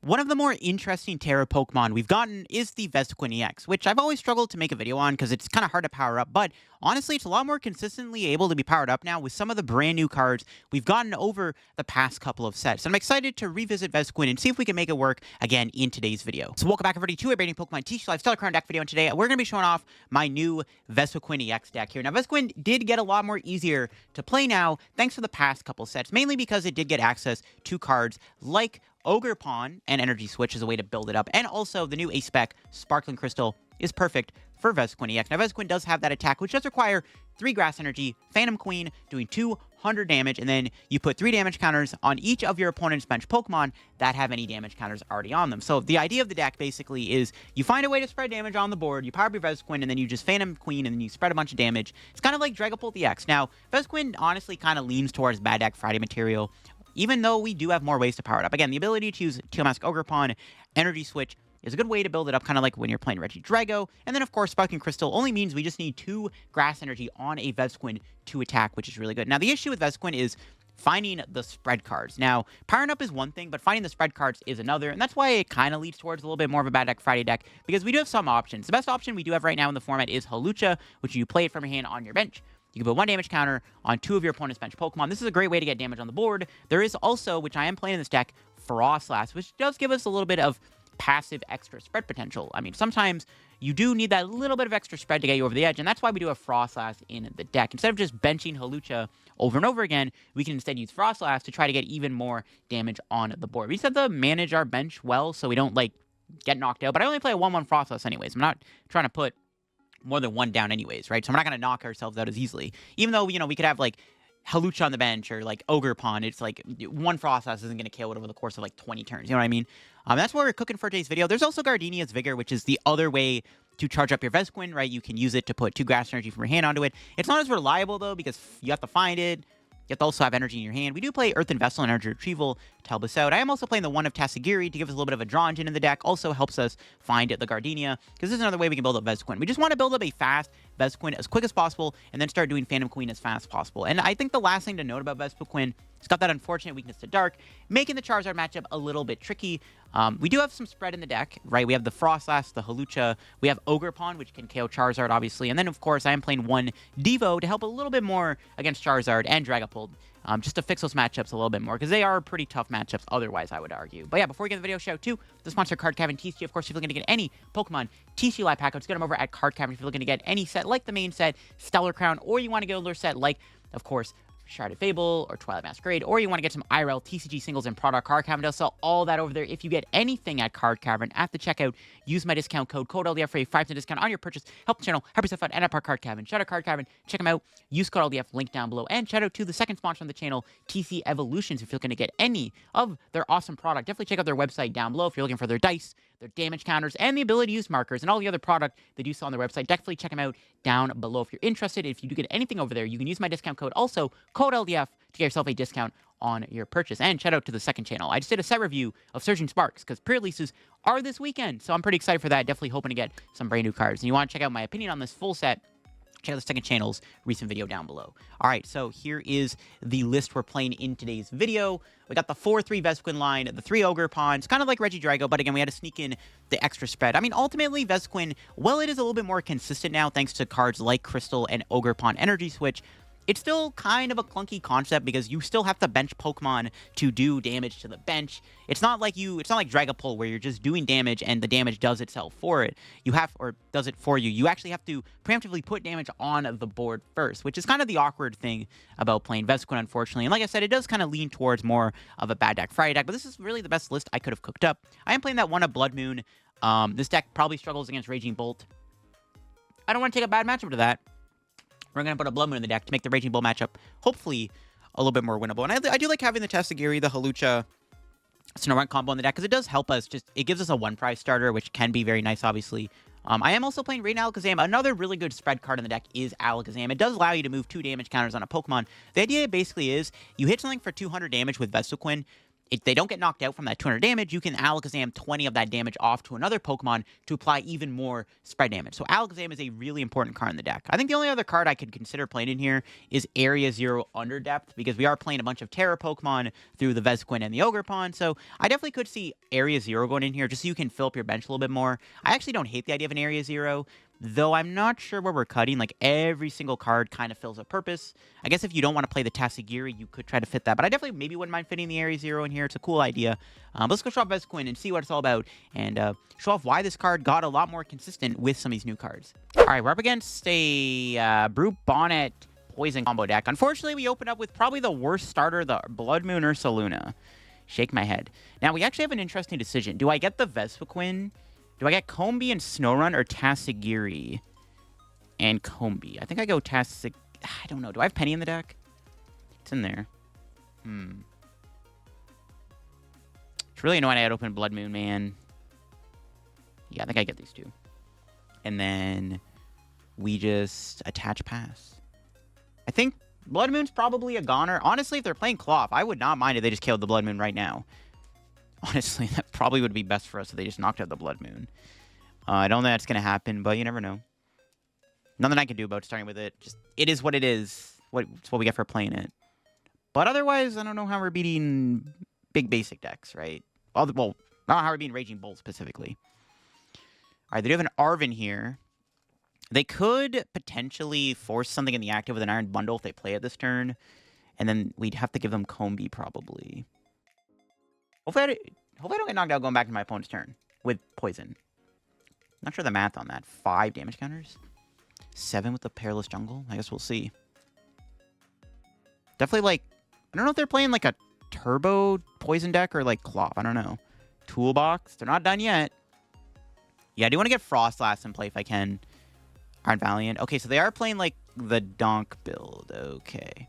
One of the more interesting Terra Pokemon we've gotten is the Vespiquen EX, which I've always struggled to make a video on because it's kind of hard to power up, but honestly, it's a lot more consistently able to be powered up now with some of the brand new cards we've gotten over the past couple of sets. And I'm excited to revisit Vespiquen and see if we can make it work again in today's video. So welcome back everybody to a brand new Pokemon TCG Live Stellar Crown deck video, and today we're going to be showing off my new Vespiquen EX deck here. Now, Vespiquen did get a lot more easier to play now thanks to the past couple sets, mainly because it did get access to cards like Ogerpon and Energy Switch as a way to build it up, and also the new A-Spec Sparkling Crystal is perfect for Vespiquen EX. Now, Vespiquen does have that attack, which does require 3 Grass Energy, Phantom Queen, doing 200 damage, and then you put 3 damage counters on each of your opponent's bench Pokemon that have any damage counters already on them. So the idea of the deck basically is you find a way to spread damage on the board, you power up your Vespiquen, and then you just Phantom Queen, and then you spread a bunch of damage. It's kind of like HydrApple EX. Now, Vespiquen honestly kind of leans towards Bad Deck Friday material, even though we do have more ways to power it up. Again, the ability to use Teal Mask Ogerpon, Energy Switch, is a good way to build it up, kind of like when you're playing Regidrago. And then, of course, Sparkling Crystal only means we just need 2 Grass Energy on a Vespiquen to attack, which is really good. Now, the issue with Vespiquen is finding the spread cards. Now, powering up is one thing, but finding the spread cards is another, and that's why it kind of leads towards a little bit more of a Bad Deck Friday deck, because we do have some options. The best option we do have right now in the format is Hawlucha, which you play it from your hand on your bench. You can put 1 damage counter on 2 of your opponent's bench Pokemon. This is a great way to get damage on the board. There is also, which I am playing in this deck, Froslass, which does give us a little bit of passive extra spread potential. I mean, sometimes you do need that little bit of extra spread to get you over the edge, and that's why we do have Froslass in the deck. Instead of just benching Hawlucha over and over again, we can instead use Froslass to try to get even more damage on the board. We just have to manage our bench well so we don't, like, get knocked out. But I only play a 1-1 Froslass anyways. I'm not trying to put more than 1 down anyways, right? So we're not going to knock ourselves out as easily. Even though, you know, we could have, like, Hawlucha on the bench or, like, Ogerpon. It's, like, 1 Froslass isn't going to kill it over the course of, like, 20 turns. You know what I mean? That's what we're cooking for today's video. There's also Gardenia's Vigor, which is the other way to charge up your Vespiquen, right? You can use it to put 2 Grass Energy from your hand onto it. It's not as reliable, though, because you have to find it. You have to also have energy in your hand. We do play Earthen Vessel and Energy Retrieval to help us out. I am also playing the one of Tatsugiri to give us a little bit of a draw engine in the deck. Also helps us find the Gardenia, because this is another way we can build up Vespiquen. We just want to build up a fast Vespiquen as quick as possible, and then start doing Phantom Queen as fast as possible. And I think the last thing to note about Vespiquen, it's got that unfortunate weakness to Dark, making the Charizard matchup a little bit tricky. We do have some spread in the deck, right? We have the Froslass, the Hawlucha, we have Ogerpon, which can KO Charizard, obviously, and then, of course, I am playing 1 Devo to help a little bit more against Charizard and HydrApple, just to fix those matchups a little bit more, because they are pretty tough matchups otherwise, I would argue. But yeah, before we get the video, shout out to the sponsor, Card Caven TCG. Of course, if you're looking to get any Pokemon TCG Live pack, let's get them over at Card Caven. If you're looking to get any set like the main set, Stellar Crown, or you want to get a older set like, of course, Sharded Fable or Twilight Masquerade, or you want to get some IRL TCG singles and product, Card Cavern does sell all that over there. If you get anything at Card Cavern at the checkout, use my discount code LDF for a 5% discount on your purchase. Help the channel, help yourself out, and at Card Cavern. Shout out Card Cavern, check them out. Use code LDF, link down below. And shout out to the second sponsor on the channel, TC Evolutions. If you're looking to get any of their awesome product, definitely check out their website down below. If you're looking for their dice, their damage counters, and the ability to use markers, and all the other product they do sell on their website, definitely check them out down below if you're interested. If you do get anything over there, you can use my discount code, also code LDF, to get yourself a discount on your purchase. And shout out to the second channel. I just did a set review of Surging Sparks, because pre-releases are this weekend, so I'm pretty excited for that. Definitely hoping to get some brand new cards. And you want to check out my opinion on this full set, check out the second channel's recent video down below. All right, so here is the list we're playing in today's video. We got the 4-3 Vespiquen line, the 3 Ogerpons, kind of like Regidrago, but again, we had to sneak in the extra spread. I mean, ultimately, Vespiquen, well, it is a little bit more consistent now, thanks to cards like Crystal and Ogerpon Energy Switch. It's still kind of a clunky concept because you still have to bench Pokemon to do damage to the bench. It's not like HydrApple where you're just doing damage and the damage does itself for it. Does it for you. You actually have to preemptively put damage on the board first, which is kind of the awkward thing about playing Vespiquen, unfortunately. And like I said, it does kind of lean towards more of a Bad Deck Friday deck, but this is really the best list I could have cooked up. I am playing that one of Bloodmoon. This deck probably struggles against Raging Bolt. I don't want to take a bad matchup to that. We're going to put a Bloodmoon in the deck to make the Raging Bull matchup hopefully a little bit more winnable. And I do like having the Tatsugiri, the Hawlucha, Snorunt combo in the deck, because it does help us. It gives us a 1-prize starter, which can be very nice, obviously. I am also playing Radiant Alakazam. Another really good spread card in the deck is Alakazam. It does allow you to move 2 damage counters on a Pokemon. The idea basically is you hit something for 200 damage with Vespiquen, if they don't get knocked out from that 200 damage, you can Alakazam 20 of that damage off to another Pokemon to apply even more spread damage. So Alakazam is a really important card in the deck. I think the only other card I could consider playing in here is Area Zero Underdepth, because we are playing a bunch of Terra Pokemon through the Vespiquen and the Ogerpon, so I definitely could see Area Zero going in here just so you can fill up your bench a little bit more. I actually don't hate the idea of an Area Zero, though I'm not sure where we're cutting. Like, every single card kind of fills a purpose. I guess if you don't want to play the Tatsugiri, you could try to fit that, but I definitely maybe wouldn't mind fitting the Area Zero in here. It's a cool idea. But let's go show off Vespiquen and see what it's all about, and show off why this card got a lot more consistent with some of these new cards. All right, we're up against a Brute Bonnet Poison combo deck. Unfortunately, we opened up with probably the worst starter, the Bloodmoon Ursaluna. Shake my head. Now, we actually have an interesting decision. Do I get the Vespiquen? Do I get Combee and Snorunt, or Tatsugiri and Combee? I think I go I don't know. Do I have Penny in the deck? It's in there. It's really annoying I had open Bloodmoon, man. Yeah, I think I get these two. And then we just attach pass. I think Bloodmoon's probably a goner. Honestly, if they're playing Cloth, I would not mind if they just killed the Bloodmoon right now. Honestly, that probably would be best for us if they just knocked out the Bloodmoon. I don't think that's going to happen, but you never know. Nothing I can do about starting with it. Just, it is what it is. It's what we get for playing it. But otherwise, I don't know how we're beating big basic decks, right? Well, not how we're beating Raging Bull specifically. All right, they do have an Arven here. They could potentially force something in the active with an Iron Bundle if they play it this turn. And then we'd have to give them Combee, probably. Hopefully I don't get knocked out going back to my opponent's turn with Poison. Not sure the math on that. 5 damage counters? 7 with the Perilous Jungle? I guess we'll see. Definitely, like, I don't know if they're playing, like, a Turbo Poison deck or, like, Clop. I don't know. Toolbox? They're not done yet. Yeah, I do want to get Froslass in play if I can. Iron Valiant. Okay, so they are playing, like, the Donk build. Okay.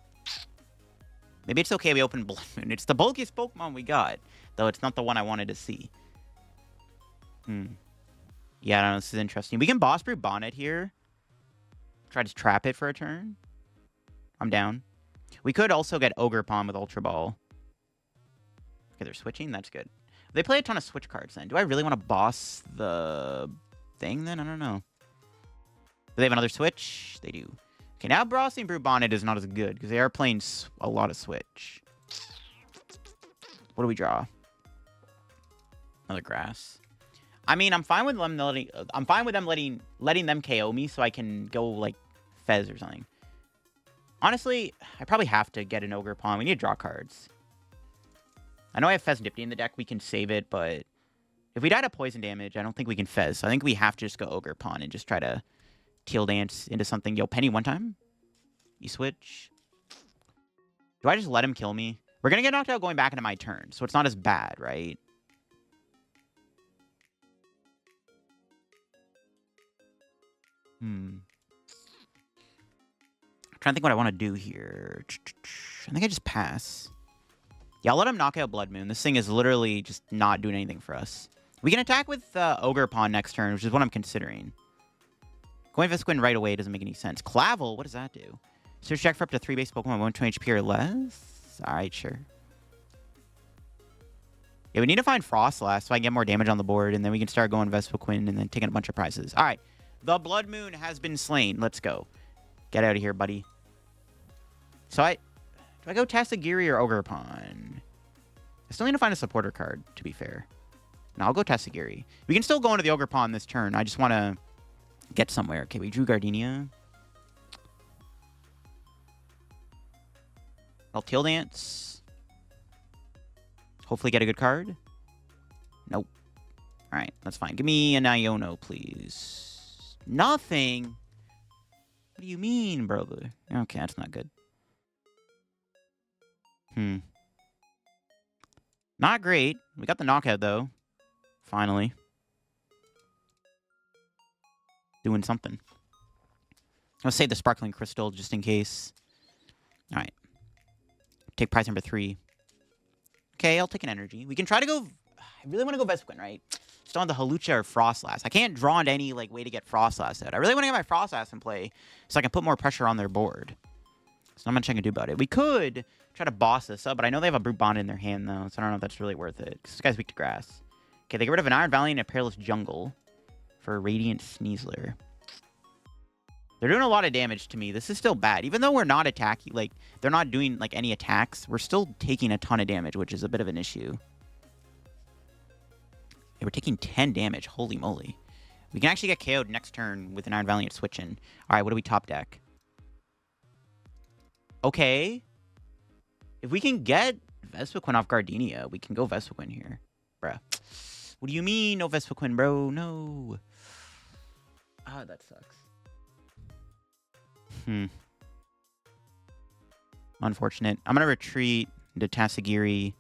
Maybe it's okay we open Bloodmoon. It's the bulkiest Pokemon we got, though it's not the one I wanted to see. Yeah, I don't know. This is interesting. We can Boss Brute Bonnet here. Try to trap it for a turn. I'm down. We could also get Ogerpon with Ultra Ball. Okay, they're switching. That's good. They play a ton of switch cards then. Do I really want to boss the thing then? I don't know. Do they have another switch? They do. Okay, now Bossing Brute Bonnet is not as good because they are playing a lot of switch. What do we draw? Another grass. I mean, I'm fine with them letting them KO me so I can go like Fez or something. Honestly, I probably have to get an Ogerpon. We need to draw cards. I know I have Fezandipiti in the deck. We can save it, but if we die to poison damage, I don't think we can Fez. So I think we have to just go Ogerpon and just try to Teal Dance into something. Yo, Penny one time? You switch? Do I just let him kill me? We're going to get knocked out going back into my turn, so it's not as bad, right? I'm trying to think what I want to do here. I think I just pass. Yeah, I'll let him knock out Bloodmoon. This thing is literally just not doing anything for us. We can attack with Ogerpon next turn, which is what I'm considering. Going Vespiquen right away doesn't make any sense. Clavel, what does that do? Search check for up to 3 base Pokemon, 120 HP or less? Alright, sure. Yeah, we need to find Froslass so I can get more damage on the board, and then we can start going Vespiquen and then taking a bunch of prizes. Alright, the Bloodmoon has been slain. Let's go. Get out of here, buddy. So do I go Tatsugiri or Ogerpon? I still need to find a supporter card, to be fair. No, I'll go Tatsugiri. We can still go into the Ogerpon this turn. I just want to get somewhere. Okay, we drew Gardenia. I'll Teal Dance. Hopefully get a good card. Nope. Alright, that's fine. Give me an Iono, please. Nothing? What do you mean, brother? Okay, that's not good. Not great. We got the knockout, though. Finally. Doing something. I'll save the Sparkling Crystal just in case. Alright. Take prize number 3. Okay, I'll take an energy. We can try to go... I really want to go Vespiquen, right? Just on the Hawlucha or Froslass. I can't draw into any like way to get Froslass out. I really want to get my Froslass in play so I can put more pressure on their board. So not much I can do about it. We could try to boss this up, but I know they have a Brute Bonnet in their hand, though, so I don't know if that's really worth it. This guy's weak to grass. Okay, they get rid of an Iron Valiant and a Perilous Jungle for a Radiant Sneasler. They're doing a lot of damage to me. This is still bad. Even though we're not attacking, like, they're not doing, like, any attacks, we're still taking a ton of damage, which is a bit of an issue. Yeah, we're taking 10 damage. Holy moly. We can actually get KO'd next turn with an Iron Valiant switching. Alright, what do we top deck? Okay. If we can get Vespiquen off Gardenia, we can go Vespiquen here. Bruh. What do you mean, no Vespiquen, bro? No. Ah, that sucks. Unfortunate. I'm going to retreat into Tatsugiri.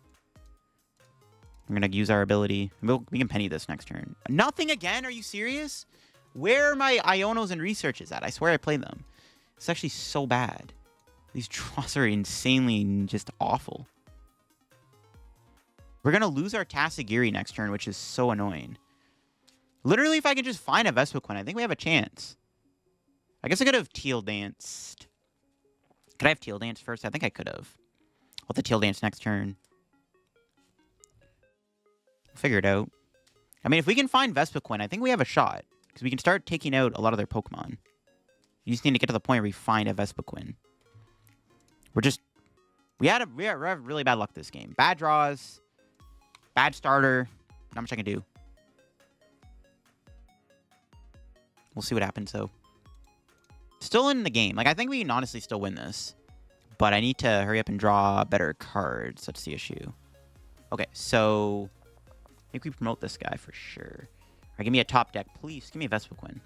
We're going to use our ability. We can penny this next turn. Nothing again? Are you serious? Where are my Ionos and researches at? I swear I played them. It's actually so bad. These draws are insanely just awful. We're going to lose our Tatsugiri next turn, which is so annoying. Literally, if I can just find a Vespiquen, I think we have a chance. I guess I could have Teal danced. Could I have Teal dance first? I think I could have. I'll have the Teal dance next turn. Figure it out. I mean, if we can find Vespiquen, I think we have a shot. Because we can start taking out a lot of their Pokemon. You just need to get to the point where we find a Vespiquen. We have really bad luck this game. Bad draws. Bad starter. Not much I can do. We'll see what happens, though. Still in the game. Like, I think we can honestly still win this. But I need to hurry up and draw better cards. That's the issue. Okay, so I think we promote this guy for sure. All right, give me a top deck, please. Give me a Vespiquen.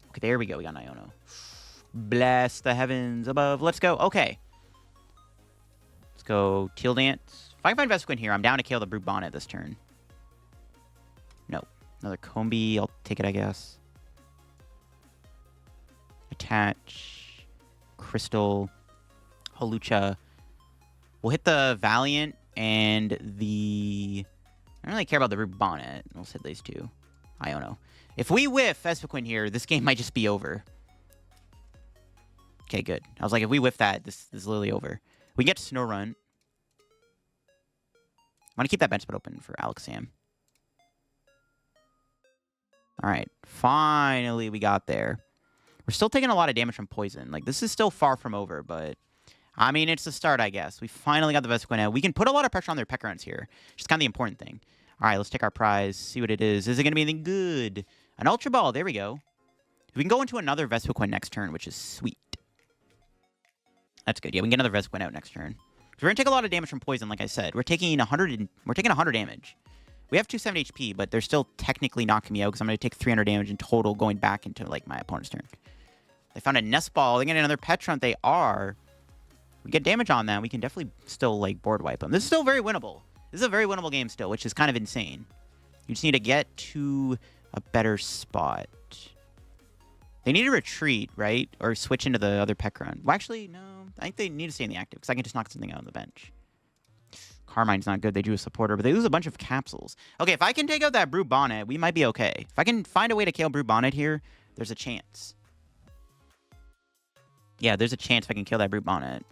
Okay, there we go. We got an Iono. Bless the heavens above. Let's go. Okay. Let's go Teal Dance. If I can find Vespiquen here, I'm down to kill the Brute Bonnet this turn. No. Another Combee. I'll take it, I guess. Attach. Crystal. Hawlucha. We'll hit the Valiant and the... I don't really care about the Brute Bonnet. We'll hit these two. Iono. If we whiff Vespiquen here, this game might just be over. Okay, good. I was like, if we whiff that, this is literally over. We get Snorunt. I want to keep that bench spot open for Alakazam. Alright. Finally, we got there. We're still taking a lot of damage from poison. Like, this is still far from over, but... I mean, it's the start, I guess. We finally got the Vespiquen out. We can put a lot of pressure on their Pekka here. Which is kind of the important thing. Alright, let's take our prize. See what it is. Is it going to be anything good? An Ultra Ball. There we go. We can go into another Vespiquen next turn, which is sweet. That's good. Yeah, we can get another Vespiquen out next turn. We're going to take a lot of damage from poison, like I said. We're taking 100 damage. We have 270 HP, but they're still technically knocking me out because I'm going to take 300 damage in total going back into, like, my opponent's turn. They found a Nest Ball. They get another Petrunt. They are. We get damage on that. We can definitely still, like, board wipe them. This is still very winnable. This is a very winnable game still, which is kind of insane. You just need to get to a better spot. They need to retreat, right? Or switch into the other Pekka. Well, actually, no. I think they need to stay in the active, because I can just knock something out on the bench. Carmine's not good. They drew a supporter, but they lose a bunch of capsules. Okay, if I can take out that Brute Bonnet, we might be okay. If I can find a way to kill Brute Bonnet here, there's a chance. Yeah, there's a chance if I can kill that Brute Bonnet.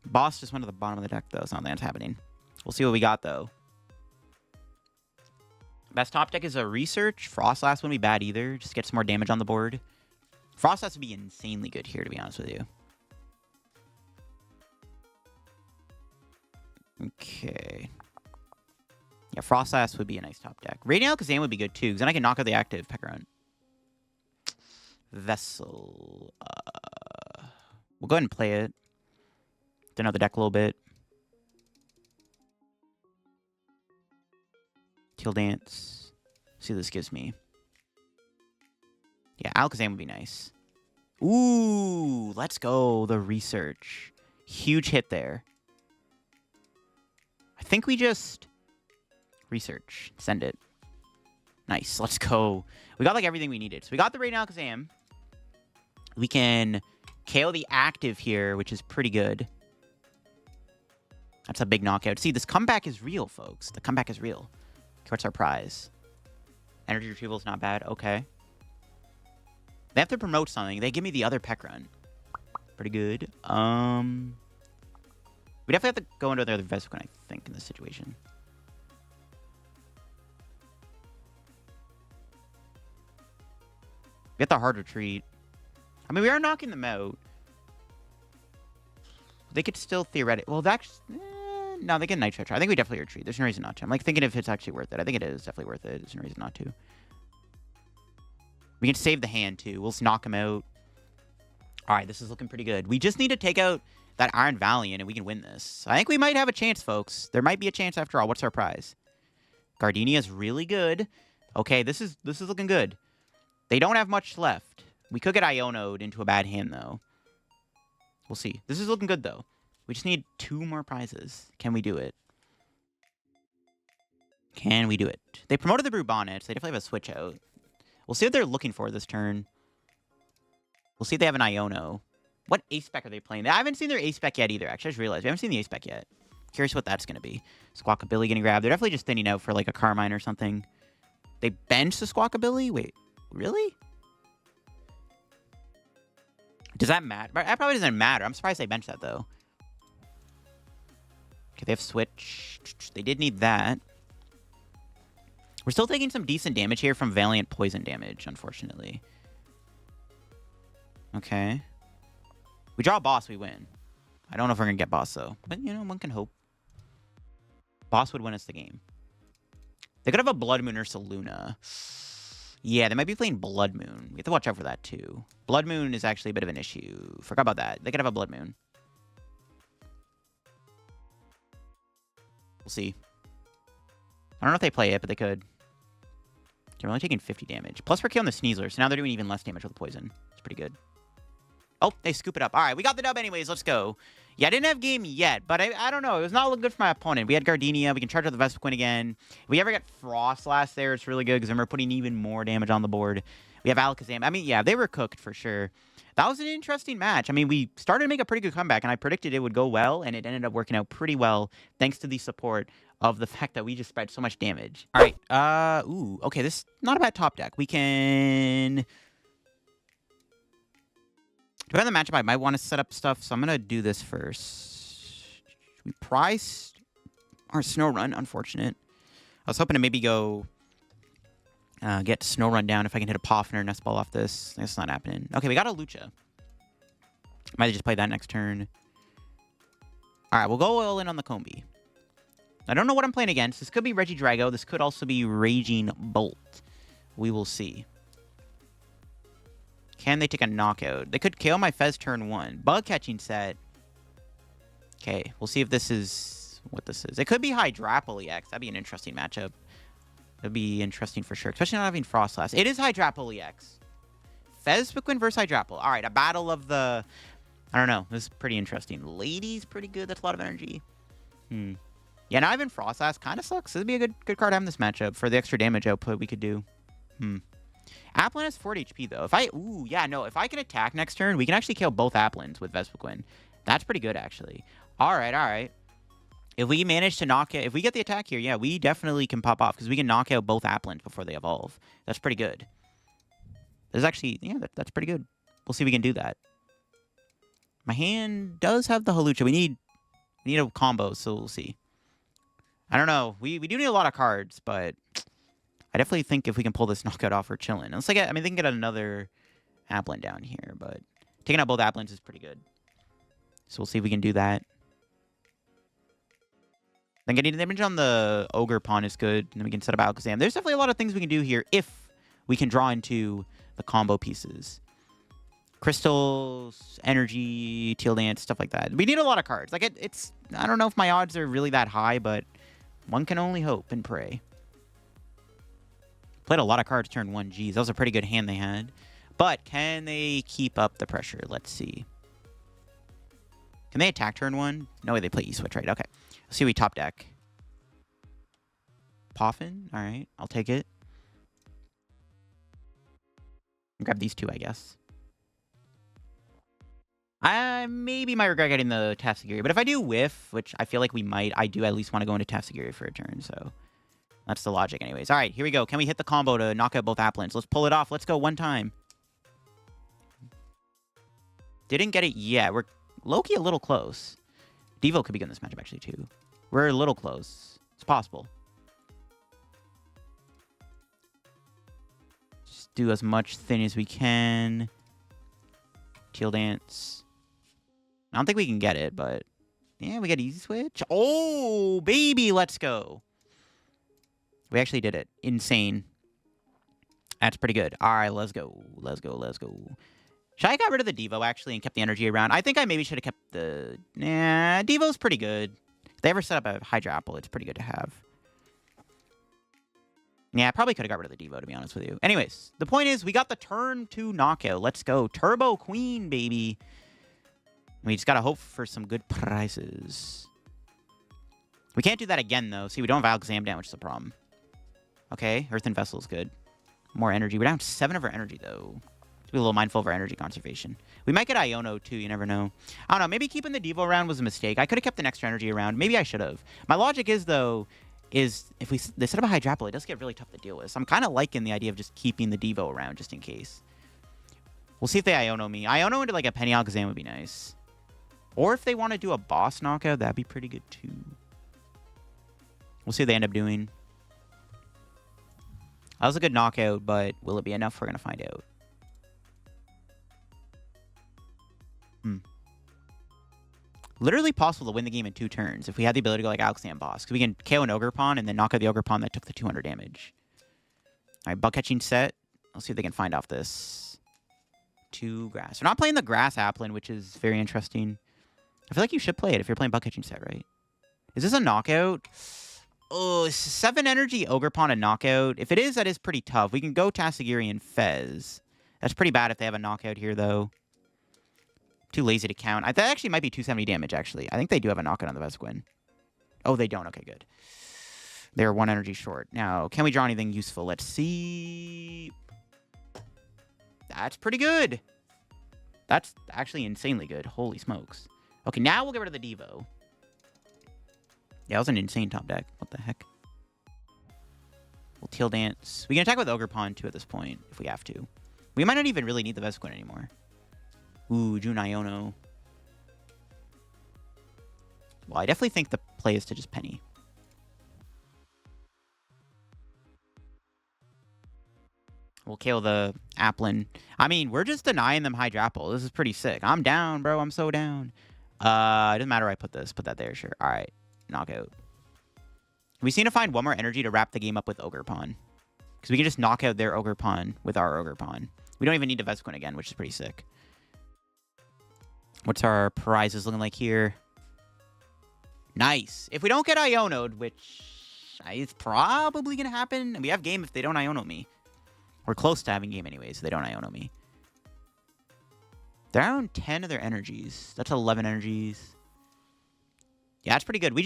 Boss just went to the bottom of the deck, though, so I don't think that's happening. We'll see what we got, though. Best top deck is a Research. Froslass wouldn't be bad either. Just get some more damage on the board. Froslass would be insanely good here, to be honest with you. Okay. Yeah, Froslass would be a nice top deck. Radiant Alakazam would be good, too, because then I can knock out the active Pekka. Vessel. We'll go ahead and play it. Thin out the deck a little bit. Teal Dance. See what this gives me. Yeah, Alakazam would be nice. Ooh, let's go. The Research. Huge hit there. I think we just... Research. Send it. Nice. Let's go. We got, like, everything we needed. So we got the Radiant Alakazam. We can KO the active here, which is pretty good. That's a big knockout. See, this comeback is real, folks. The comeback is real. What's our prize? Energy Retrieval is not bad. Okay. They have to promote something. They give me the other Pekka. Pretty good. We definitely have to go into the other Vespiquen, I think, in this situation. Get the hard retreat. I mean, we are knocking them out. They could still theoretically... Well, that's... no, they get Night Stretcher. I think we definitely retreat. There's no reason not to. I'm like thinking if it's actually worth it. I think it is definitely worth it. There's no reason not to. We can save the hand, too. We'll just knock him out. All right, this is looking pretty good. We just need to take out that Iron Valiant, and we can win this. I think we might have a chance, folks. There might be a chance after all. What's our prize? Gardenia is really good. Okay, this is looking good. They don't have much left. We could get Iono'd into a bad hand, though. We'll see. This is looking good, though. We just need 2 more prizes. Can we do it? Can we do it? They promoted the Brew Bonnet, so they definitely have a switch out. We'll see what they're looking for this turn. We'll see if they have an Iono. What ace spec are they playing? I haven't seen their ace spec yet either, actually. I just realized we haven't seen the ace spec yet. Curious what that's going to be. Squawkabilly getting grabbed. They're definitely just thinning out for like a Carmine or something. They bench the Squawkabilly? Wait, really? Does that matter? That probably doesn't matter. I'm surprised they benched that, though. Okay, they have switch. They did need that. We're still taking some decent damage here from Valiant poison damage, unfortunately. Okay. We draw a boss, we win. I don't know if we're going to get boss, though. But, you know, one can hope. Boss would win us the game. They could have a Bloodmoon Ursaluna. Yeah, they might be playing Bloodmoon. We have to watch out for that, too. Bloodmoon is actually a bit of an issue. Forgot about that. They could have a Bloodmoon. We'll see. I don't know if they play it, but they could. They're only taking 50 damage. Plus, we're killing the Sneasler, so now they're doing even less damage with the poison. It's pretty good. Oh, they scoop it up. All right, we got the dub anyways. Let's go. Yeah, I didn't have game yet, but I don't know. It was not looking good for my opponent. We had Gardenia. We can charge out the Vespiquen again. If we ever get Froslass there, it's really good because then we're putting even more damage on the board. We have Alakazam. I mean, yeah, they were cooked for sure. That was an interesting match. I mean, we started to make a pretty good comeback, and I predicted it would go well, and it ended up working out pretty well thanks to the support of the fact that we just spread so much damage. All right. Ooh, okay, this is not a bad top deck. We can... Depending on the matchup, I might want to set up stuff, so I'm going to do this first. We priced our Snorunt, unfortunate. I was hoping to maybe go get Snorunt down if I can hit a Poffin or Nest Ball off this. That's not happening. Okay, we got a Hawlucha. Might just play that next turn. All right, we'll go all in on the Combee. I don't know what I'm playing against. This could be Regidrago. This could also be Raging Bolt. We will see. Can they take a knockout? They could KO my Fez turn 1. Bug catching set. Okay, we'll see if this is what this is. It could be HydrApple EX. That'd be an interesting matchup. That'd be interesting for sure, especially not having Froslass. It is HydrApple EX. Vespiquen versus HydrApple. All right, a battle of the... I don't know. This is pretty interesting. Lady's pretty good. That's a lot of energy. Yeah, not even Froslass kind of sucks. This would be a good card to have in this matchup for the extra damage output we could do. Applin has 40 HP, though. If I can attack next turn, we can actually kill both Applins with Vespiquen. That's pretty good, actually. All right. If we manage to knock it... If we get the attack here, yeah, we definitely can pop off, because we can knock out both Applins before they evolve. That's pretty good. There's actually... Yeah, that's pretty good. We'll see if we can do that. My hand does have the Hawlucha. We need a combo, so we'll see. I don't know. We do need a lot of cards, but... I definitely think if we can pull this knockout off, we're chilling. Unless they can get another Applin down here, but taking out both Applins is pretty good. So we'll see if we can do that. Then getting damage on the Ogerpon is good. And then we can set up Alakazam. There's definitely a lot of things we can do here if we can draw into the combo pieces. Crystals, energy, Teal Dance, stuff like that. We need a lot of cards. Like it's I don't know if my odds are really that high, but one can only hope and pray. Played a lot of cards turn 1. Geez, that was a pretty good hand they had. But can they keep up the pressure? Let's see. Can they attack turn 1? No way, they play E-Switch, right? Okay. Let's see we top deck. Poffin? All right, I'll take it. Grab these 2, I guess. I maybe might regret getting the Tatsugiri, but if I do whiff, which I feel like we might, I do at least want to go into Tatsugiri for a turn, so... That's the logic anyways. All right, here we go. Can we hit the combo to knock out both Applins? Let's pull it off. Let's go one time. Didn't get it yet. We're low-key a little close. Devo could be good in this matchup, actually, too. We're a little close. It's possible. Just do as much thin as we can. Teal Dance. I don't think we can get it, but... yeah, we got Easy Switch. Oh, baby, let's go. We actually did it. Insane. That's pretty good. All right, let's go. Let's go, let's go. Should I have got rid of the Devo, actually, and kept the energy around? I think I maybe should have kept the... nah, Devo's pretty good. If they ever set up a HydrApple, it's pretty good to have. Yeah, I probably could have got rid of the Devo, to be honest with you. Anyways, the point is, we got the turn 2 knockout. Let's go. Turbo Queen, baby. We just gotta hope for some good prizes. We can't do that again, though. See, we don't have Alakazam down, which is a problem. Okay, Earthen Vessel is good. More energy. We're down 7 of our energy, though. To be a little mindful of our energy conservation. We might get Iono, too. You never know. I don't know. Maybe keeping the Devo around was a mistake. I could have kept an extra energy around. Maybe I should have. My logic is, though, is if they set up a HydrApple, it does get really tough to deal with. So I'm kind of liking the idea of just keeping the Devo around, just in case. We'll see if they Iono me. Iono into, like, a Penny Alakazam would be nice. Or if they want to do a boss knockout, that'd be pretty good, too. We'll see what they end up doing. That was a good knockout, but will it be enough? We're going to find out. Literally possible to win the game in 2 turns if we had the ability to go like Alakazam boss. Because we can KO an Ogerpon and then knock out the Ogerpon that took the 200 damage. Alright, bug catching set. Let's see if they can find off this. 2 grass. We're not playing the grass Applin, which is very interesting. I feel like you should play it if you're playing bug catching set, right? Is this a knockout? Oh, 7 energy Ogerpon a knockout. If it is, that is pretty tough. We can go Tatsugiri and Fez. That's pretty bad if they have a knockout here, though. Too lazy to count. That actually might be 270 damage, actually. I think they do have a knockout on the Vespiquen. Oh, they don't. Okay, good. They're 1 energy short. Now, can we draw anything useful? Let's see. That's pretty good. That's actually insanely good. Holy smokes. Okay, now we'll get rid of the Devo. Yeah, that was an insane top deck. What the heck? We'll Teal Dance. We can attack with Ogerpon, too, at this point, if we have to. We might not even really need the Vespiquen anymore. Ooh, June Iono. Well, I definitely think the play is to just Penny. We'll kill the Applin. I mean, we're just denying them HydrApple. This is pretty sick. I'm down, bro. I'm so down. It doesn't matter where I put this. Put that there, sure. All right. Knockout. We seem to find 1 more energy to wrap the game up with Ogerpon. Because we can just knock out their Ogerpon with our Ogerpon. We don't even need the Vespiquen again, which is pretty sick. What's our prizes looking like here? Nice. If we don't get Iono'd, which is probably going to happen. We have game if they don't Iono me. We're close to having game anyways, so they don't Iono me. They're around 10 of their energies. That's 11 energies. Yeah, that's pretty good.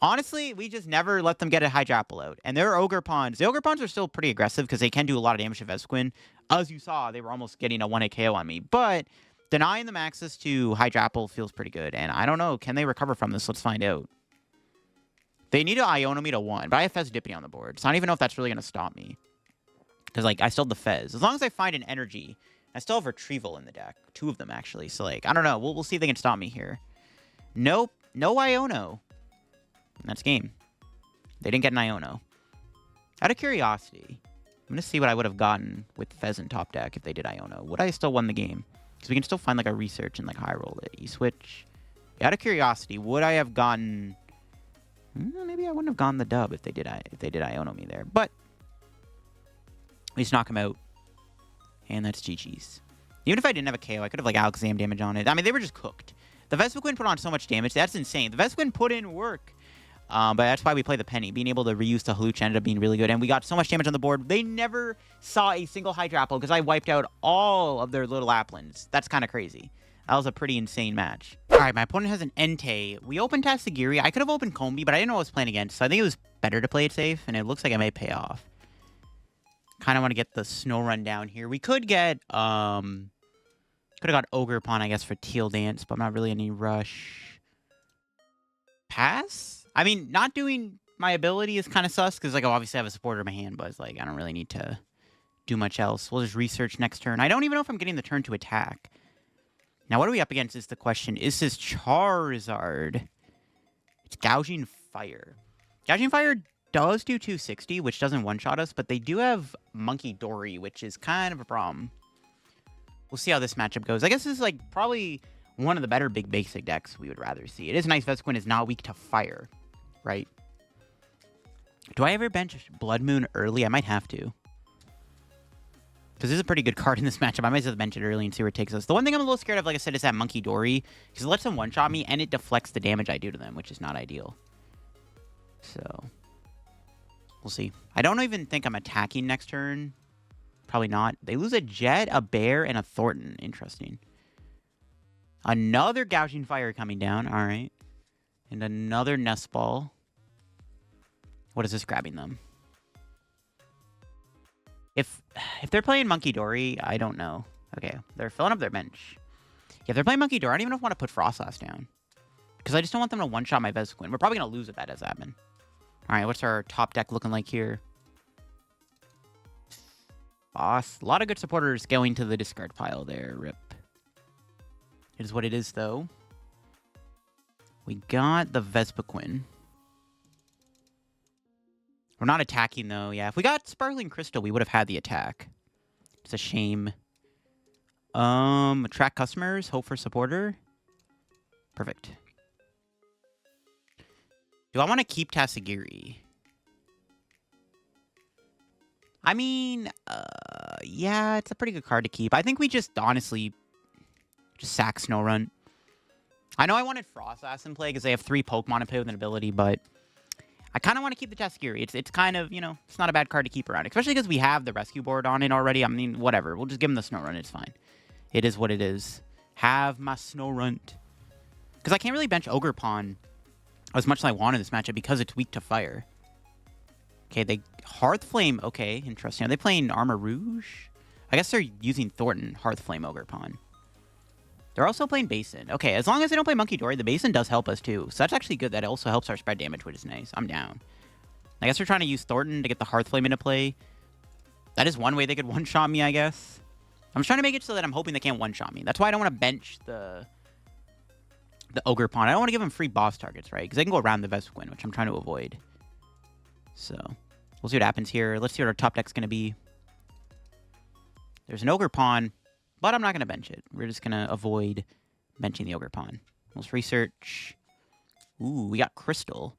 Honestly, we just never let them get a HydrApple out. And their Ogerpons, the Ogerpons are still pretty aggressive because they can do a lot of damage to Vespiquen. As you saw, they were almost getting a 1-hit KO on me. But denying them access to HydrApple feels pretty good. And I don't know, can they recover from this? Let's find out. They need to Iono me to 1, but I have Fezandipiti on the board. So I don't even know if that's really going to stop me. Because, like, I still have the Fez. As long as I find an energy, I still have Retrieval in the deck. 2 of them, actually. So, like, I don't know. We'll see if they can stop me here. Nope. No Iono. That's game. They didn't get an Iono. Out of curiosity, I'm going to see what I would have gotten with Fez in top deck if they did Iono. Would I still won the game? Because we can still find, like, a research and, like, high roll it. E-switch. Out of curiosity, would I have gotten... maybe I wouldn't have gotten the dub if they did Iono me there. But we just knock him out. And that's GG's. Even if I didn't have a KO, I could have, like, Alakazam damage on it. I mean, they were just cooked. The Vespiquen put on so much damage. That's insane. The Vespiquen put in work. But that's why we play the Penny. Being able to reuse the Hawlucha ended up being really good. And we got so much damage on the board. They never saw a single HydrApple because I wiped out all of their little Applins. That's kind of crazy. That was a pretty insane match. All right, my opponent has an Entei. We opened Tatsugiri. I could have opened Combee, but I didn't know what I was playing against. So I think it was better to play it safe. And it looks like it may pay off. Kind of want to get the Snorunt down here. We could get... could have got Ogerpon, I guess, for Teal Dance, but I'm not really in any rush. Pass? I mean, not doing my ability is kind of sus, because, like, obviously I have a supporter in my hand, but it's like, I don't really need to do much else. We'll just research next turn. I don't even know if I'm getting the turn to attack. Now, what are we up against is the question. Is this Charizard? It's Gouging Fire. Gouging Fire does do 260, which doesn't one-shot us, but they do have Monkey Dory, which is kind of a problem. We'll see how this matchup goes. I guess this is, like, probably one of the better big basic decks we would rather see. It is nice Vespiquen is not weak to fire, right? Do I ever bench Bloodmoon early? I might have to. Because this is a pretty good card in this matchup. I might as well bench it early and see where it takes us. The one thing I'm a little scared of, like I said, is that Monkey Dory. Because it lets them one-shot me, and it deflects the damage I do to them, which is not ideal. So, we'll see. I don't even think I'm attacking next turn. Probably not. They lose a Jet, a Bear, and a Thornton. Interesting. Another Gouging Fire coming down. All right. And another Nest Ball. What is this grabbing them? If they're playing Monkey Dory, I don't know. Okay, they're filling up their bench. Yeah, if they're playing Monkey Dory, I don't even know if I want to put Froslass down. Because I just don't want them to one-shot my Vespiquen. We're probably going to lose if that does happen. All right, what's our top deck looking like here? Boss. A lot of good supporters going to the discard pile there. Rip. It is what it is, though. We got the Vespiquen. We're not attacking, though. Yeah, if we got Sparkling Crystal, we would have had the attack. It's a shame. Attract customers. Hope for supporter. Perfect. Do I want to keep Tatsugiri? I mean, yeah, it's a pretty good card to keep. I think we just, honestly, just sack Snorunt. I know I wanted Froslass in play because they have 3 Pokemon in play with an ability, but I kind of want to keep the Tatsugiri. It's kind of, you know, it's not a bad card to keep around, especially because we have the Rescue Board on it already. I mean, whatever. We'll just give him the Snorunt. It's fine. It is what it is. Have my Snorunt. Because I can't really bench Ogerpon as much as I want in this matchup because it's weak to fire. Okay, they Hearthflame. Okay, interesting. Are they playing Armor Rouge? I guess they're using Thornton, Hearthflame, Ogerpon. They're also playing Basin. Okay, as long as they don't play Monkey Dory, the Basin does help us too. So that's actually good. That also helps our spread damage, which is nice. I'm down. I guess they're trying to use Thornton to get the Hearthflame into play. That is one way they could one-shot me, I guess. I'm trying to make it so that I'm hoping they can't one-shot me. That's why I don't want to bench the Ogerpon. I don't want to give them free boss targets, right? Because they can go around the Vespiquen, which I'm trying to avoid. So, we'll see what happens here. Let's see what our top deck's going to be. There's an Ogerpon, but I'm not going to bench it. We're just going to avoid benching the Ogerpon. Let's research. Ooh, we got Crystal.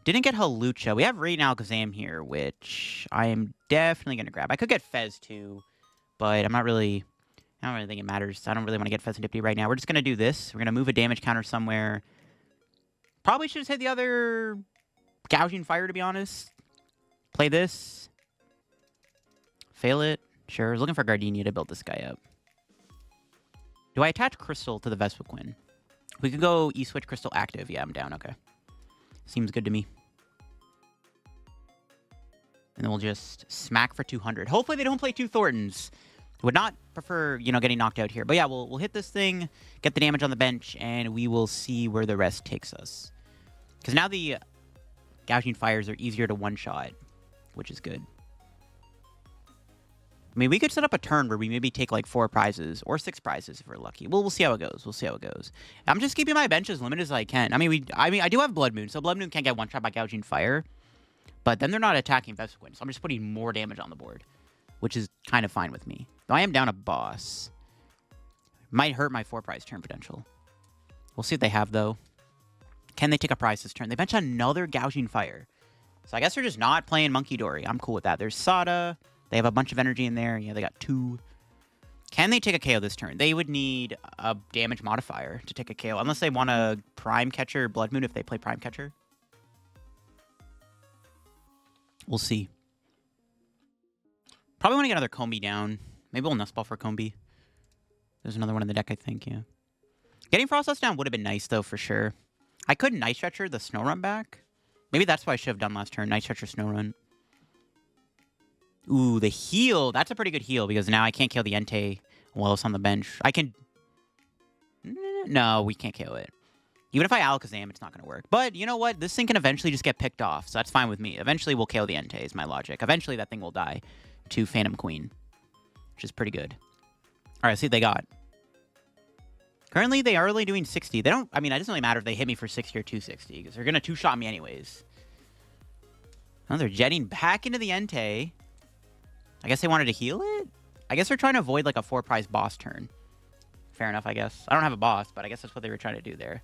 Didn't get Hawlucha. We have Radiant Alakazam here, which I am definitely going to grab. I could get Fez too, but I don't really think it matters. I don't really want to get Fezandipiti right now. We're just going to do this. We're going to move a damage counter somewhere. Probably should have hit the other Gouging Fire, to be honest. Play this. Fail it. Sure. I was looking for Gardenia to build this guy up. Do I attach Crystal to the Vespiquen? We could go E-Switch Crystal active. Yeah, I'm down. Okay. Seems good to me. And then we'll just smack for 200. Hopefully they don't play 2 Thorntons. Would not prefer, you know, getting knocked out here. But yeah, we'll hit this thing, get the damage on the bench, and we will see where the rest takes us. Because now the Gouging Fires are easier to one-shot, which is good. I mean, we could set up a turn where we maybe take like 4 prizes or 6 prizes if we're lucky. We'll see how it goes. We'll see how it goes. I'm just keeping my bench as limited as I can. I mean, I do have Bloodmoon, so Bloodmoon can't get one-shot by Gouging Fire. But then they're not attacking Vespiquen, so I'm just putting more damage on the board, which is kind of fine with me. Though I am down a boss. Might hurt my 4-prize turn potential. We'll see what they have, though. Can they take a prize this turn? They bench another Gouging Fire. So I guess they're just not playing Monkey Dory. I'm cool with that. There's Sada. They have a bunch of energy in there. Yeah, they got 2. Can they take a KO this turn? They would need a damage modifier to take a KO. Unless they want a Prime Catcher Bloodmoon if they play Prime Catcher. We'll see. Probably want to get another Combee down. Maybe we'll Nest Ball for Combee. There's another one in the deck, I think, yeah. Getting Froslass down would have been nice, though, for sure. I could Night Stretcher the Snorunt back. Maybe that's what I should have done last turn. Night Stretcher Snorunt. Ooh, the heal. That's a pretty good heal, because now I can't kill the Entei while it's on the bench. I can... No, we can't kill it. Even if I Alakazam, it's not going to work. But, you know what? This thing can eventually just get picked off, so that's fine with me. Eventually, we'll KO the Entei, is my logic. Eventually, that thing will die to Phantom Queen, which is pretty good. All right, let's see what they got. Currently, they are only doing 60. They don't... I mean, it doesn't really matter if they hit me for 60 or 260, because they're going to two-shot me anyways. Oh, they're jetting back into the Entei. I guess they wanted to heal it? I guess they're trying to avoid, like, a 4-prize boss turn. Fair enough, I guess. I don't have a boss, but I guess that's what they were trying to do there.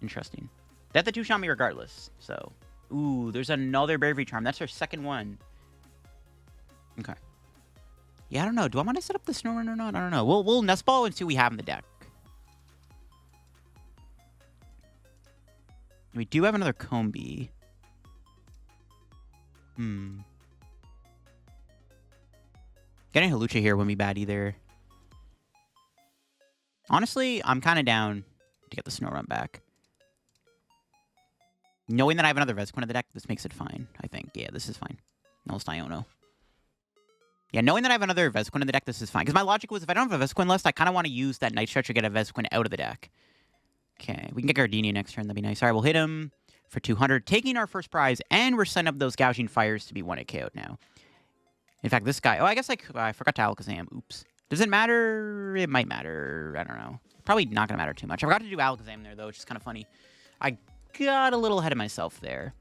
Interesting. They have to two-shot me regardless, so... Ooh, there's another Bravery Charm. That's our second one. Okay. Yeah, I don't know. Do I want to set up the Snorunt or not? I don't know. We'll Nest Ball and see what we have in the deck. We do have another Combee. Getting Hawlucha here wouldn't be bad either. Honestly, I'm kind of down to get the Snorunt back. Knowing that I have another Vespiquen in the deck, this makes it fine, I think. Yeah, this is fine. No, it's Iono. Yeah, knowing that I have another Vespiquen in the deck, this is fine. Because my logic was, if I don't have a Vespiquen list, I kind of want to use that Night Stretcher to get a Vespiquen out of the deck. Okay, we can get Gardenia next turn. That'd be nice. All right, we'll hit him for 200, taking our first prize, and we're setting up those Gouging Fires to be 1-hit KO'd now. In fact, this guy... Oh, I guess I forgot to Alakazam. Oops. Does it matter? It might matter. I don't know. Probably not going to matter too much. I forgot to do Alakazam there, though, which is kind of funny. I got a little ahead of myself there.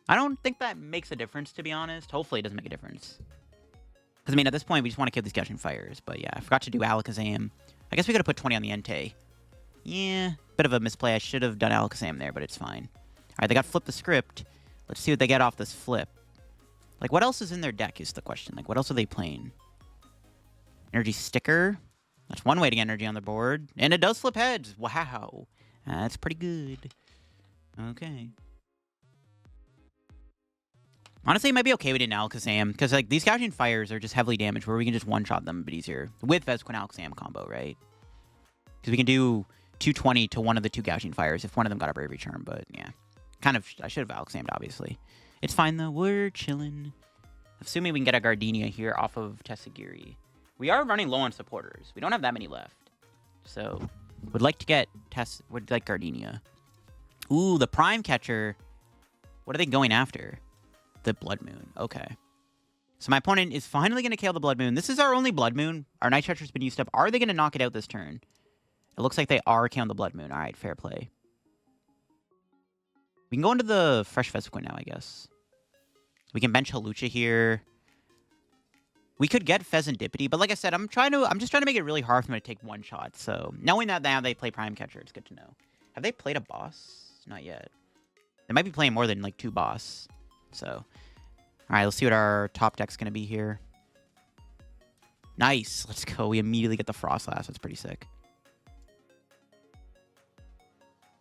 I don't think that makes a difference, to be honest. Hopefully it doesn't make a difference. Because, I mean, at this point, we just want to kill these Gouging Fires. But, yeah, I forgot to do Alakazam. I guess we could have put 20 on the Entei. Yeah, bit of a misplay. I should have done Alakazam there, but it's fine. All right, they got Flip the Script. Let's see what they get off this flip. Like, what else is in their deck is the question. Like, what else are they playing? Energy Sticker. That's one way to get energy on the board. And it does flip heads. Wow. That's pretty good. Okay. Honestly, it might be okay we didn't Alakazam, because like these Gouging Fires are just heavily damaged, where we can just one-shot them a bit easier with Vespiquen Alakazam combo, right? Because we can do 220 to one of the two Gouging Fires if one of them got a Bravery Charm, but yeah. Kind of, I should have Alakazam'd, obviously. It's fine, though. We're chilling. Assuming we can get a Gardenia here off of Tatsugiri. We are running low on supporters. We don't have that many left. So, would like to get would like Gardenia. Ooh, the Prime Catcher. What are they going after? The Bloodmoon. Okay. So my opponent is finally going to KO the Bloodmoon. This is our only Bloodmoon. Our Night Stretcher's been used up. Are they going to knock it out this turn? It looks like they are KOing the Bloodmoon. All right, fair play. We can go into the fresh Vespiquen now, I guess. We can bench Hawlucha here. We could get Fezandipiti, but like I said, I'm just trying to make it really hard for them to take one shot. So knowing that now they play Prime Catcher, it's good to know. Have they played a boss? Not yet. They might be playing more than like 2 boss. So, all right, let's see what our top deck's gonna be here. Nice, let's go. We immediately get the Froslass. That's pretty sick.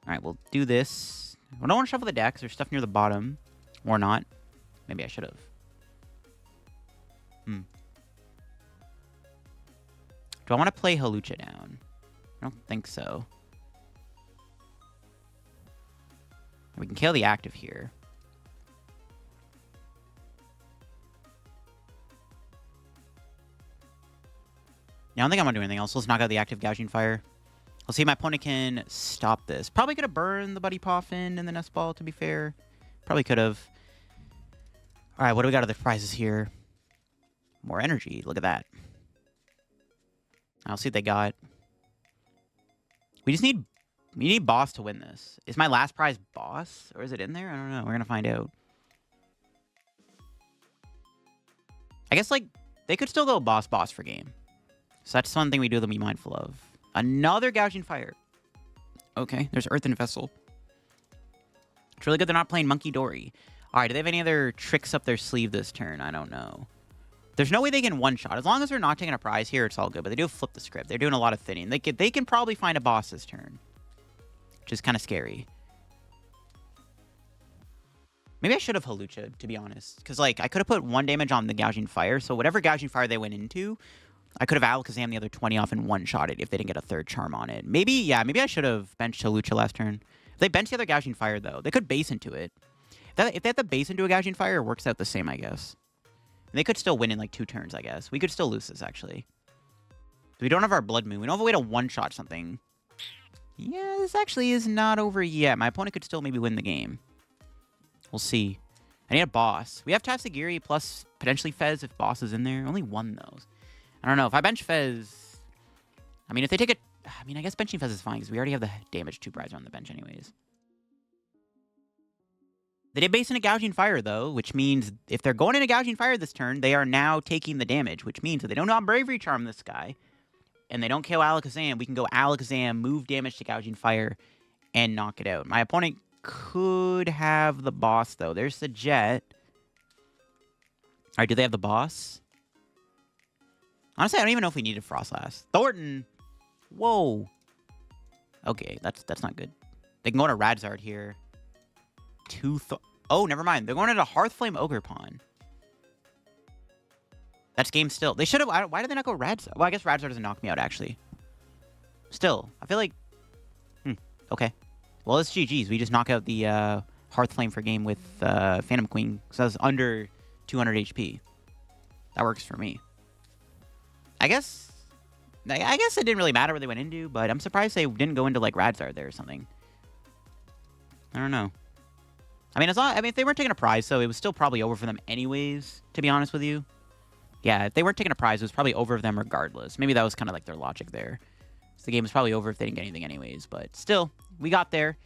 All right, we'll do this. I don't want to shuffle the deck because there's stuff near the bottom, or not. Maybe I should have. Do I want to play Hawlucha down? I don't think so. We can kill the active here. Yeah, I don't think I'm going to do anything else. Let's knock out the active Gouging Fire. Let's see if my opponent can stop this. Probably could have burned the Buddy Poffin in the Nest Ball, to be fair. Probably could have. All right, what do we got other prizes here? More energy. Look at that. I'll see what they got. We need boss to win this. Is my last prize boss? Or is it in there? I don't know. We're going to find out. I guess, like, they could still go boss for game. So that's something we do to be mindful of. Another Gouging Fire. Okay, there's Earthen Vessel. It's really good they're not playing Monkey Dory. All right, do they have any other tricks up their sleeve this turn? I don't know. There's no way they can one-shot. As long as they're not taking a prize here, it's all good. But they do flip the script. They're doing a lot of thinning. They can probably find a boss this turn. Which is kind of scary. Maybe I should have Hawlucha, to be honest. Because, like, I could have put 1 damage on the Gouging Fire. So whatever Gouging Fire they went into, I could have Alakazam the other 20 off and one-shot it if they didn't get a 3rd charm on it. Maybe, yeah, maybe I should have benched Hawlucha last turn. If they bench the other Gouging Fire, though, they could base into it. If they have to base into a Gouging Fire, it works out the same, I guess. And they could still win in, like, 2 turns, I guess. We could still lose this, actually. We don't have our Bloodmoon. We don't have a way to one-shot something. Yeah, this actually is not over yet. My opponent could still maybe win the game. We'll see. I need a boss. We have Tatsugiri plus potentially Fez if boss is in there. Only 1, though. I don't know. If I bench Fez, I mean, if they take it... I mean, I guess benching Fez is fine, because we already have the damage 2 Brides on the bench anyways. They did base in a Gouging Fire, though, which means if they're going in a Gouging Fire this turn, they are now taking the damage, which means that they don't know Bravery Charm this guy, and they don't kill Alakazam, we can go Alakazam, move damage to Gouging Fire, and knock it out. My opponent could have the boss, though. There's the Jet. Alright, do they have the boss? Honestly, I don't even know if we needed Froslass. Thornton! Whoa! Okay, that's not good. They can go to Radzard here. Oh, never mind. They're going into Hearthflame Ogerpon. That's game still. They should have... Why did they not go Radzard? Well, I guess Radzard doesn't knock me out, actually. Still, I feel like... Okay. Well, it's GG's. We just knock out the Hearthflame for game with Phantom Queen. So that's under 200 HP. That works for me. I guess it didn't really matter what they went into, but I'm surprised they didn't go into, like, Radzard there or something. I don't know. I mean, if they weren't taking a prize, so it was still probably over for them anyways, to be honest with you. Yeah, if they weren't taking a prize, it was probably over for them regardless. Maybe that was kind of like their logic there. So the game was probably over if they didn't get anything anyways, but still, we got there.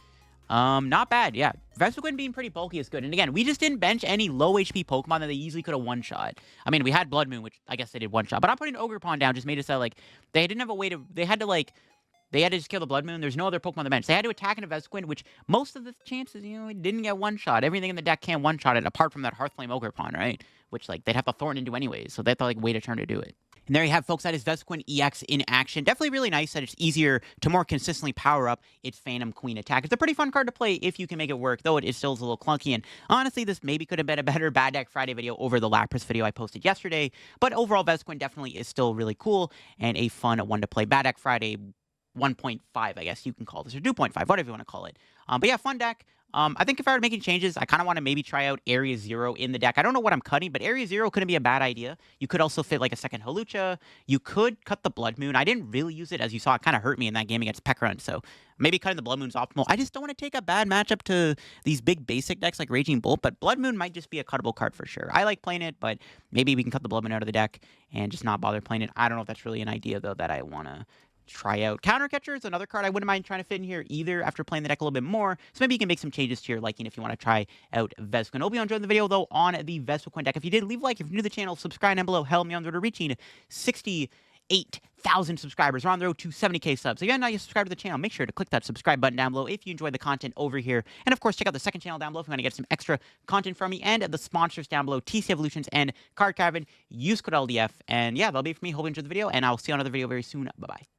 Not bad, yeah. Vespiquen being pretty bulky is good. And again, we just didn't bench any low HP Pokemon that they easily could have one-shot. I mean, we had Bloodmoon, which I guess they did one-shot, but I'm putting Ogerpon down just made it so, like, they didn't have a way to... They had to just kill the Bloodmoon. There's no other Pokemon on the bench. They had to attack into Vespiquen, which most of the chances, it didn't get one-shot. Everything in the deck can one-shot it, apart from that Hearthflame Ogerpon, right? Which, like, they'd have to Thorn into anyways, so they had to, like, wait a turn to do it. And there you have, folks. That is Vespiquen EX in action. Definitely really nice that it's easier to more consistently power up its Phantom Queen attack. It's a pretty fun card to play if you can make it work, though it still is a little clunky. And honestly, this maybe could have been a better Bad Deck Friday video over the Lapras video I posted yesterday. But overall, Vespiquen definitely is still really cool and a fun one to play. Bad Deck Friday 1.5, I guess you can call this, or 2.5, whatever you want to call it. But yeah, fun deck. I think if I were making changes, I kind of want to maybe try out Area 0 in the deck. I don't know what I'm cutting, but Area 0 couldn't be a bad idea. You could also fit like a second Hawlucha. You could cut the Bloodmoon. I didn't really use it. As you saw, it kind of hurt me in that game against Pekron, so maybe cutting the Bloodmoon's optimal. I just don't want to take a bad matchup to these big basic decks like Raging Bolt, but Bloodmoon might just be a cuttable card for sure. I like playing it, but maybe we can cut the Bloodmoon out of the deck and just not bother playing it. I don't know if that's really an idea, though, that I want to try out. Countercatcher is another card I wouldn't mind trying to fit in here either after playing the deck a little bit more. So maybe you can make some changes to your liking if you want to try out Vespiquen. Hope you enjoyed the video, though, on the Vespiquen deck. If you did, leave a like. If you're new to the channel, subscribe down below. Help me on the road to reaching 68,000 subscribers. We're on the road to 70K subs. So if you're not yet subscribed to the channel, make sure to click that subscribe button down below if you enjoy the content over here. And of course, check out the second channel down below if you want to get some extra content from me, and the sponsors down below, TC Evolutions and Card Caven. Use code LDF. And yeah, that'll be it for me. Hope you enjoyed the video, and I'll see you on another video very soon. Bye-bye.